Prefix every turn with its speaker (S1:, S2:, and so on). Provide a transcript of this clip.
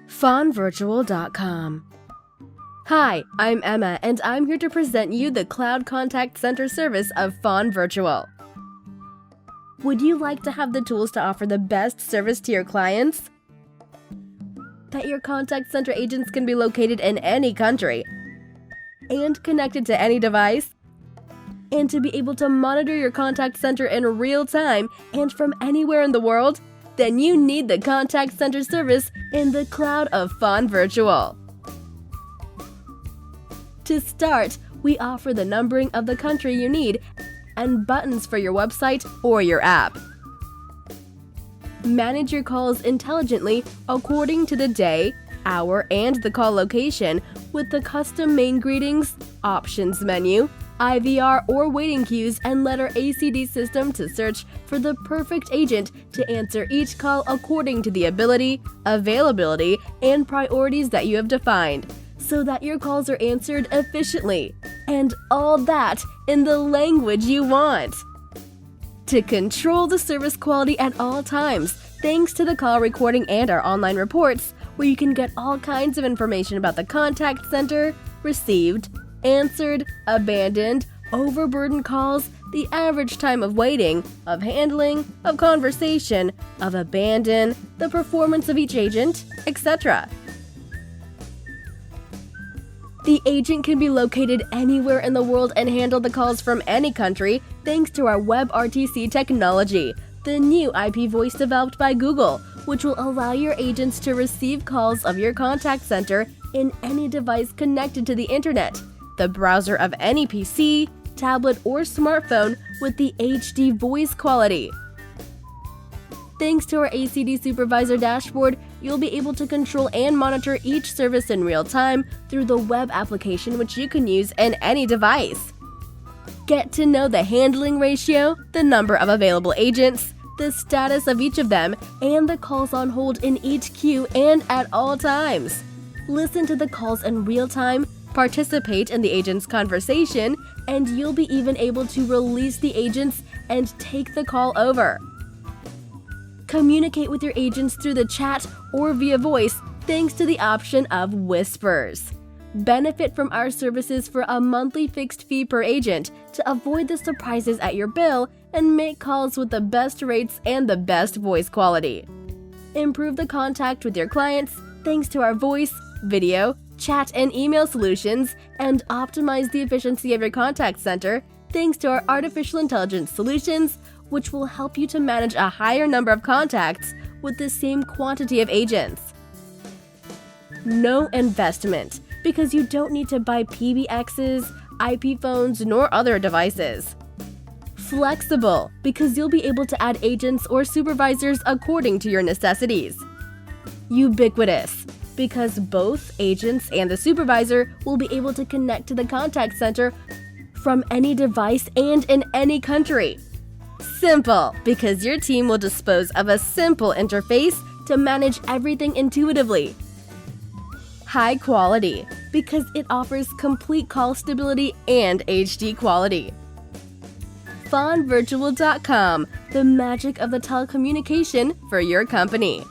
S1: Fonvirtual.com. Hi, I'm Emma, and I'm here to present you the Cloud Contact Center service of Fonvirtual. Would you like to have the tools to offer the best service to your clients? That your contact center agents can be located in any country and connected to any device? And to be able to monitor your contact center in real time and from anywhere in the world? Then you need the contact center service in the cloud of Fonvirtual. To start, we offer the numbering of the country you need and buttons for your website or your app. Manage your calls intelligently according to the day, hour, and the call location with the custom main greetings, options menu, IVR or waiting queues, and letter ACD system to search for the perfect agent to answer each call according to the ability, availability, and priorities that you have defined, so that your calls are answered efficiently, and all that in the language you want. To control the service quality at all times, thanks to the call recording and our online reports, where you can get all kinds of information about the contact center, received, answered, abandoned, overburdened calls, the average time of waiting, of handling, of conversation, of abandon, the performance of each agent, etc. The agent can be located anywhere in the world and handle the calls from any country thanks to our WebRTC technology, the new IP voice developed by Google, which will allow your agents to receive calls of your contact center in any device connected to the internet, the browser of any PC, tablet, or smartphone with the HD voice quality. Thanks to our ACD Supervisor dashboard, you'll be able to control and monitor each service in real time through the web application, which you can use in any device. Get to know the handling ratio, the number of available agents, the status of each of them, and the calls on hold in each queue and at all times. Listen to the calls in real time, participate in the agent's conversation, and you'll be even able to release the agents and take the call over. Communicate with your agents through the chat or via voice thanks to the option of whispers. Benefit from our services for a monthly fixed fee per agent to avoid the surprises at your bill and make calls with the best rates and the best voice quality. Improve the contact with your clients thanks to our voice, video, chat, and email solutions, and optimize the efficiency of your contact center thanks to our artificial intelligence solutions, which will help you to manage a higher number of contacts with the same quantity of agents. No investment, because you don't need to buy PBXs, IP phones, nor other devices. Flexible, because you'll be able to add agents or supervisors according to your necessities. Ubiquitous, because both agents and the supervisor will be able to connect to the contact center from any device and in any country. Simple, because your team will dispose of a simple interface to manage everything intuitively. High quality, because it offers complete call stability and HD quality. Fonvirtual.com, the magic of the telecommunication for your company.